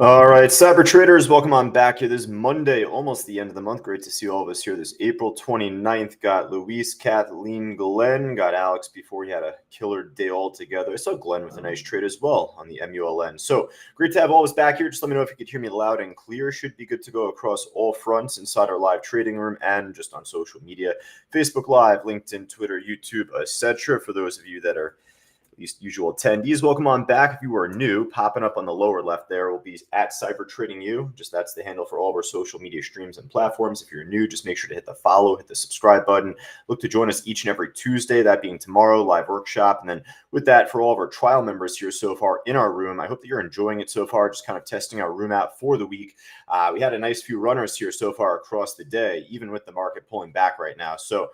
All right, cyber traders, welcome on back here. This is Monday, almost the end of the month. Great to see all of us here. This April 29th. Got Luis, Kathleen, Glenn, got Alex before he had a killer day altogether. I saw Glenn with a nice trade as well on the MULN. So great to have all of us back here. Just let me know if you could hear me loud and clear. Should be good to go across all fronts inside our live trading room and just on social media, Facebook Live, LinkedIn, Twitter, YouTube, etc. For those of you that are least usual attendees, welcome on back. If you are new, popping up on the lower left there will be at Cyber Trading You. Just that's the handle for all of our social media streams and platforms. If you're new, just make sure to hit the follow, hit the subscribe button. Look to join us each and every Tuesday, that being tomorrow, live workshop. And then with that, for all of our trial members here so far in our room, I hope that you're enjoying it so far, just kind of testing our room out for the week. We had a nice few runners here so far across the day, even with the market pulling back right now. So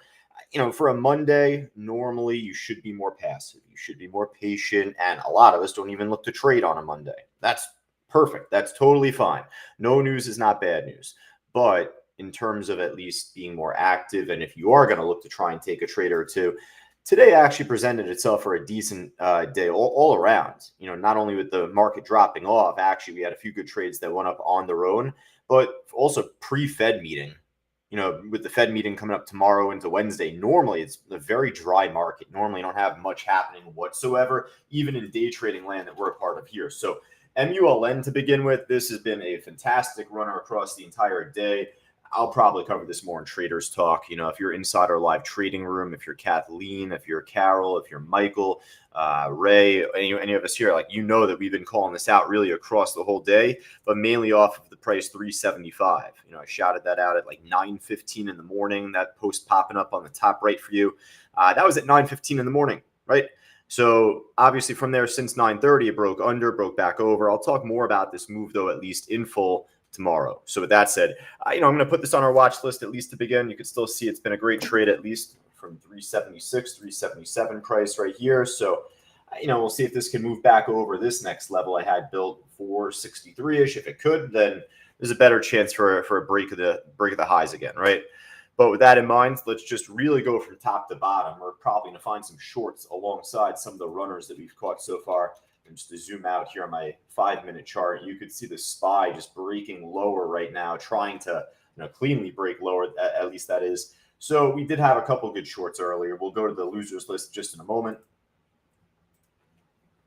for a Monday, normally you should be more passive. You should be more patient. And a lot of us don't even look to trade on a Monday. That's perfect. That's totally fine. No news is not bad news. But in terms of at least being more active, and if you are going to look to try and take a trade or two, today actually presented itself for a decent day all around. Not only with the market dropping off, actually we had a few good trades that went up on their own, but also pre-Fed meeting. With the Fed meeting coming up tomorrow into Wednesday, normally it's a very dry market. Normally you don't have much happening whatsoever, even in day trading land that we're a part of here. So MULN to begin with, this has been a fantastic runner across the entire day. I'll probably cover this more in Traders Talk. If you're inside our live trading room, if you're Kathleen, if you're Carol, if you're Michael, Ray, any of us here, that we've been calling this out really across the whole day, but mainly off of the price 375. I shouted that out at 9:15 in the morning. That post popping up on the top right for you. That was at 9:15 in the morning, right? So obviously from there, since 9:30, it broke back over. I'll talk more about this move though, at least in full tomorrow. So with that said, I'm going to put this on our watch list at least to begin. You can still see it's been a great trade, at least from 376, 377 price right here. So, we'll see if this can move back over this next level I had built 463-ish. If it could, then there's a better chance for a break of the highs again, right? But with that in mind, let's just really go from top to bottom. We're probably going to find some shorts alongside some of the runners that we've caught so far. And just to zoom out here on my 5-minute chart, you could see the SPY just breaking lower right now, trying to cleanly break lower, at least that is. So we did have a couple good shorts earlier. We'll go to the losers list just in a moment.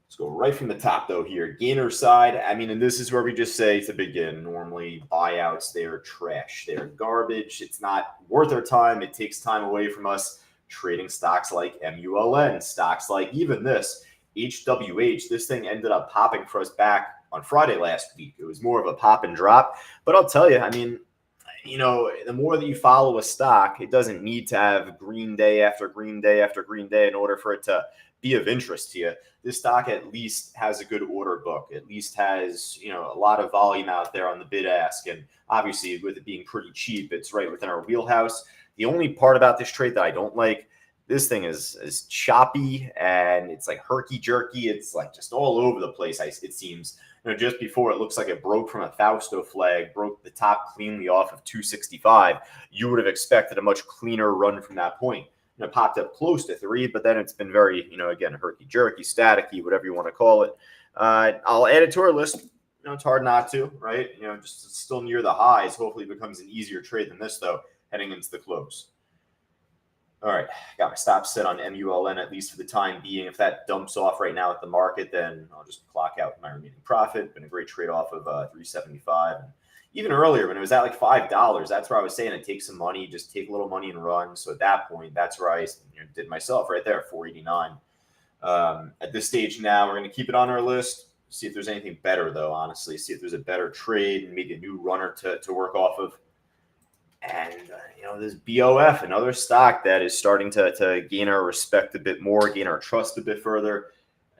Let's go right from the top, though, here. Gainer side, and this is where we just say to begin, normally buyouts, they're trash. They're garbage. It's not worth our time. It takes time away from us trading stocks like MULN, stocks like even this. HWH, this thing ended up popping for us back on Friday last week. It was more of a pop and drop. But I'll tell you, the more that you follow a stock, it doesn't need to have green day after green day after green day in order for it to be of interest to you. This stock at least has a good order book, at least has, a lot of volume out there on the bid ask. And obviously with it being pretty cheap, it's right within our wheelhouse. The only part about this trade that I don't like, this thing is choppy and it's herky-jerky. It's just all over the place, it seems. Just before it looks like it broke from a Fausto flag, broke the top cleanly off of 265. You would have expected a much cleaner run from that point. Popped up close to 3, but then it's been very, again, herky-jerky, staticky, whatever you want to call it. I'll add it to our list. It's hard not to, right? Just still near the highs. Hopefully it becomes an easier trade than this, though, heading into the close. All right, got my stop set on MULN, at least for the time being. If that dumps off right now at the market, then I'll just clock out my remaining profit. Been a great trade off of 375. And even earlier when it was at $5, that's where I was saying it takes some money, just take a little money and run. So at that point, that's where I did myself right there, 489. At this stage now, we're going to keep it on our list. See if there's anything better, though, honestly. See if there's a better trade and maybe a new runner to work off of. And, this BOF, another stock that is starting to gain our respect a bit more, gain our trust a bit further,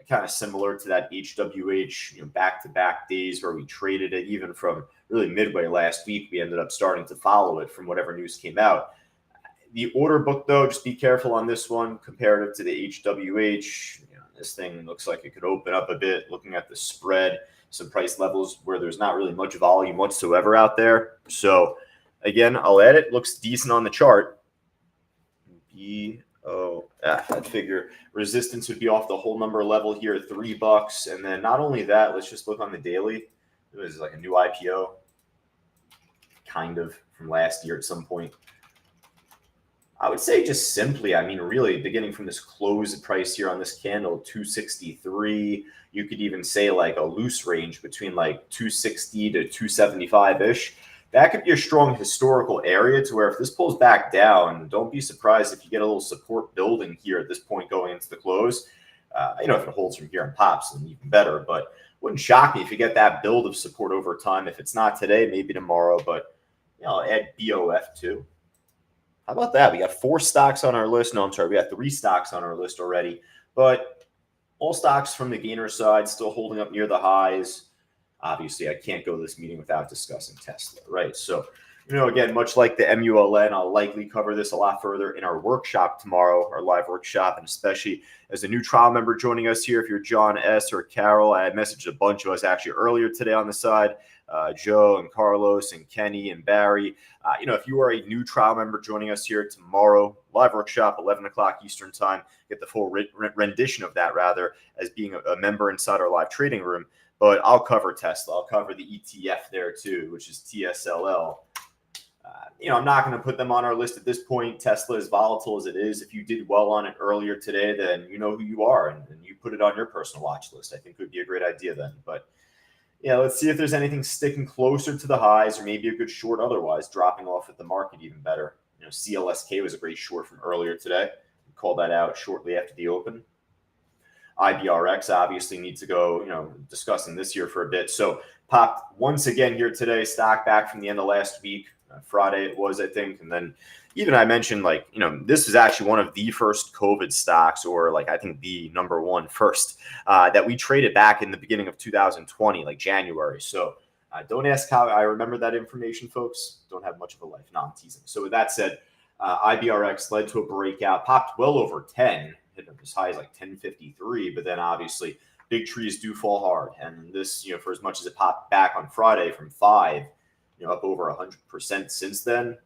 kind of similar to that HWH, back-to-back days where we traded it. Even from really midway last week, we ended up starting to follow it from whatever news came out. The order book, though, just be careful on this one comparative to the HWH. This thing looks like it could open up a bit, looking at the spread, some price levels where there's not really much volume whatsoever out there. So again, I'll add it. Looks decent on the chart. I figure resistance would be off the whole number level here at $3. And then not only that, let's just look on the daily. it was like a new IPO, kind of, from last year at some point. I would say just simply, I mean, really beginning from this close price here on this candle, 263, you could even say like a loose range between like 260 to 275-ish. That could be a strong historical area to where if this pulls back down, don't be surprised if you get a little support building here at this point going into the close. If it holds from here and pops, then even better. But wouldn't shock me if you get that build of support over time. If it's not today, maybe tomorrow. But add BOF too. How about that? We got 4 stocks on our list. No, I'm sorry. We got 3 stocks on our list already. But all stocks from the gainer side still holding up near the highs. Obviously, I can't go to this meeting without discussing Tesla, right? So, again, much like the MULN, I'll likely cover this a lot further in our workshop tomorrow, our live workshop, and especially as a new trial member joining us here. If you're John S. or Carol, I had messaged a bunch of us actually earlier today on the side. Joe and Carlos and Kenny and Barry. If you are a new trial member joining us here tomorrow, live workshop, 11 o'clock Eastern time, get the full rendition of that rather as being a member inside our live trading room. But I'll cover Tesla. I'll cover the ETF there too, which is TSLA. I'm not going to put them on our list at this point. Tesla is volatile as it is. If you did well on it earlier today, then you know who you are and you put it on your personal watch list. I think it would be a great idea then. But let's see if there's anything sticking closer to the highs or maybe a good short otherwise, dropping off at the market even better. CLSK was a great short from earlier today. We called that out shortly after the open. IBRX obviously needs to go, discussing this here for a bit. So popped once again here today, stock back from the end of last week. Friday it was, I think. And then even I mentioned this is actually one of the first COVID stocks, or I think the number one first that we traded back in the beginning of 2020, like January. So don't ask how I remember that information, folks. Don't have much of a life. No, I'm teasing. So with that said, IBRX led to a breakout, popped well over 10, hit as high as 1053, but then obviously big trees do fall hard. And this, for as much as it popped back on Friday from 5, up over 100% since then,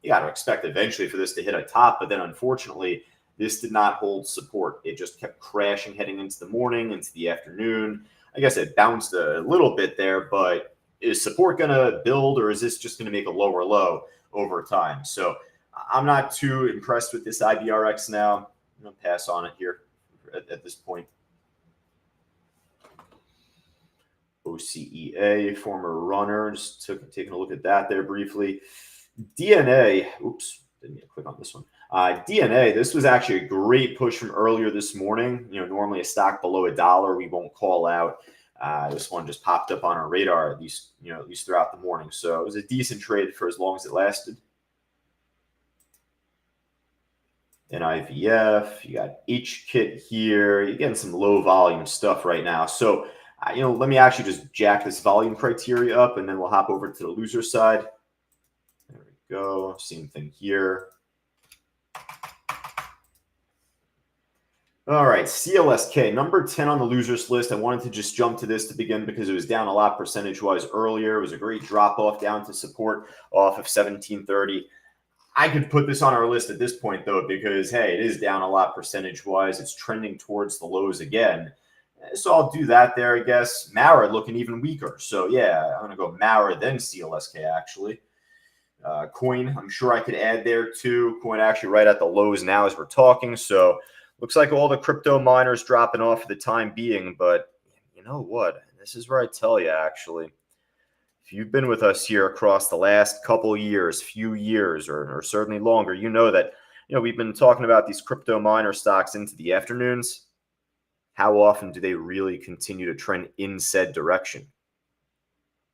you got to expect eventually for this to hit a top. But then unfortunately, this did not hold support. It just kept crashing heading into the morning, into the afternoon. I guess it bounced a little bit there, but is support going to build, or is this just going to make a lower low over time? So I'm not too impressed with this IBRX now. I'm going to pass on it here at this point. OCEA, former runner, just taking a look at that there briefly. DNA, oops, didn't mean to click on this one. DNA, this was actually a great push from earlier this morning. Normally a stock below $1 we won't call out. This one just popped up on our radar, at least throughout the morning. So it was a decent trade for as long as it lasted. NIVF, you got HKIT here. You're getting some low volume stuff right now. So let me actually just jack this volume criteria up, and then we'll hop over to the loser side. There we go. Same thing here. All right, CLSK, number 10 on the losers list. I wanted to just jump to this to begin because it was down a lot percentage-wise earlier. It was a great drop-off down to support off of 1730. I could put this on our list at this point, though, because, hey, it is down a lot percentage-wise. It's trending towards the lows again. So I'll do that there, I guess. Mara looking even weaker. So, yeah, I'm going to go Mara, then CLSK, actually. Coin, I'm sure I could add there, too. Coin actually right at the lows now as we're talking. So looks like all the crypto miners dropping off for the time being. But you know what? This is where I tell you, actually. If you've been with us here across the last couple years, few years, or certainly longer, you know that we've been talking about these crypto miner stocks into the afternoons. How often do they really continue to trend in said direction?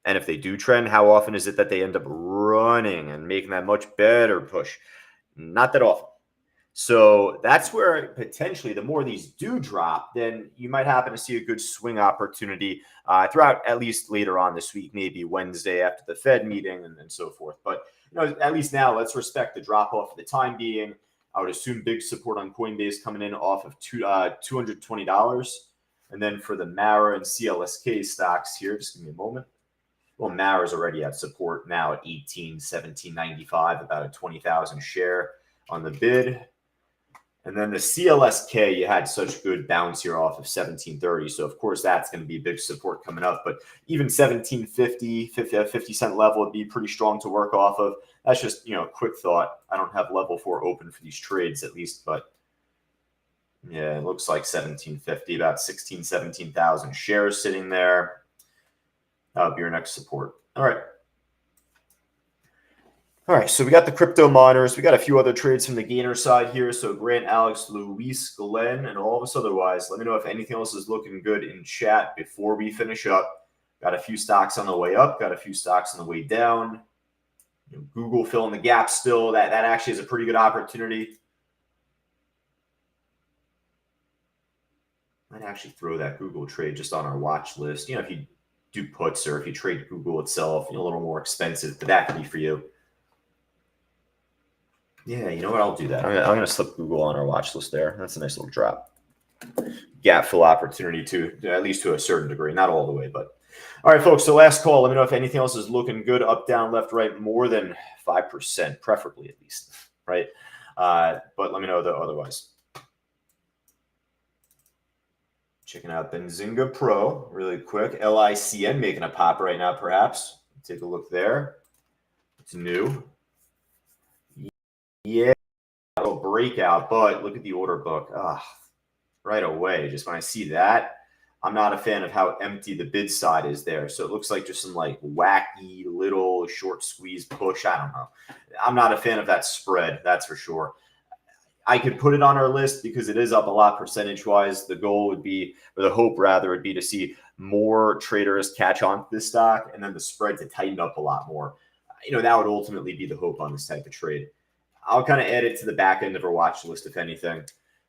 And if they do trend, how often is it that they end up running and making that much better push? Not that often. So that's where potentially the more these do drop, then you might happen to see a good swing opportunity throughout at least later on this week, maybe Wednesday after the Fed meeting and so forth. But at least now let's respect the drop off for the time being. I would assume big support on Coinbase coming in off of $220. And then for the Mara and CLSK stocks here, just give me a moment. Well, Mara's already at support now at 17.95, about a 20,000 share on the bid. And then the CLSK, you had such good bounce here off of 1730. So, of course, that's going to be a big support coming up. But even 1750, 50-cent level would be pretty strong to work off of. That's just, a quick thought. I don't have level 4 open for these trades at least. But, yeah, it looks like 1750, about 17,000 shares sitting there. That'll be your next support. All right. All right, so we got the crypto miners. We got a few other trades from the gainer side here. So Grant, Alex, Luis, Glenn, and all of us otherwise. Let me know if anything else is looking good in chat before we finish up. Got a few stocks on the way up. Got a few stocks on the way down. Google filling the gap still. That actually is a pretty good opportunity. Might actually throw that Google trade just on our watch list. If you do puts or if you trade Google itself, a little more expensive, but that could be for you. Yeah, you know what? I'll do that. I'm going to slip Google on our watch list there. That's a nice little drop. Gap fill opportunity too, at least to a certain degree. Not all the way, but. All right, folks. So last call. Let me know if anything else is looking good. Up, down, left, right. More than 5%, preferably at least. Right. But let me know otherwise. Checking out Benzinga Pro really quick. LICN making a pop right now, perhaps. Take a look there. It's new. Yeah, a little breakout, but look at the order book. Right away, just when I see that, I'm not a fan of how empty the bid side is there. So it looks like just some like wacky little short squeeze push. I don't know. I'm not a fan of that spread, that's for sure. I could put it on our list because it is up a lot percentage-wise. The goal would be, or the hope rather, would be to see more traders catch on to this stock and then the spread to tighten up a lot more. That would ultimately be the hope on this type of trade. I'll kind of add it to the back end of our watch list, if anything.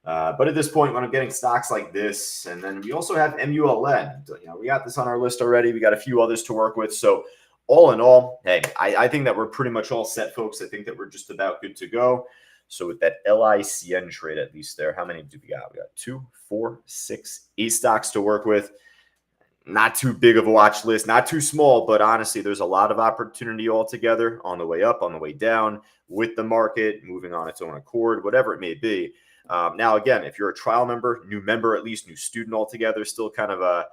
But at this point, when I'm getting stocks like this, and then we also have MULN, we got this on our list already. We got a few others to work with. So all in all, hey, I think that we're pretty much all set, folks. I think that we're just about good to go. So with that LICN trade, at least there, how many do we got? We got 2, 4, 6, 8 stocks to work with. Not too big of a watch list, not too small, but honestly, there's a lot of opportunity altogether on the way up, on the way down, with the market moving on its own accord, whatever it may be. Now, again, if you're a trial member, new member, at least new student altogether, still kind of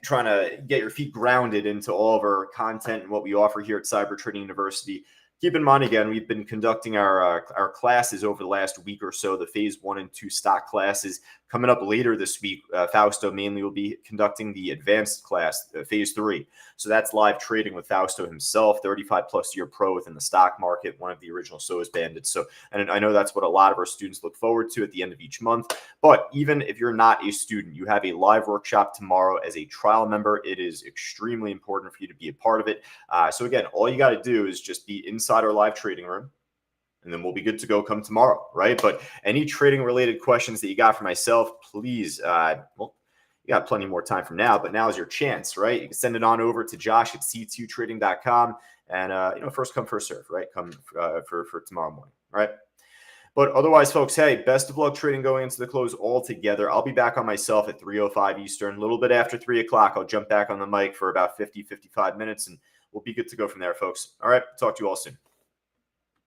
trying to get your feet grounded into all of our content and what we offer here at Cyber Trading University. Keep in mind, again, we've been conducting our classes over the last week or so, the phase 1 and 2 stock classes. Coming up later this week, Fausto mainly will be conducting the advanced class, phase 3. So that's live trading with Fausto himself, 35-plus year pro within the stock market, one of the original SOAS bandits. So, and I know that's what a lot of our students look forward to at the end of each month. But even if you're not a student, you have a live workshop tomorrow as a trial member. It is extremely important for you to be a part of it. So again, all you got to do is just be inside our live trading room, and then we'll be good to go come tomorrow, right? But any trading related questions that you got for myself, please, you got plenty more time from now, but now is your chance, right? You can send it on over to josh@c2trading.com, and first come, first serve, right? Come for tomorrow morning, right? But otherwise, folks, hey, best of luck trading going into the close all together. I'll be back on myself at 3:05 Eastern, a little bit after 3 o'clock. I'll jump back on the mic for about 50, 55 minutes, and we'll be good to go from there, folks. All right, talk to you all soon.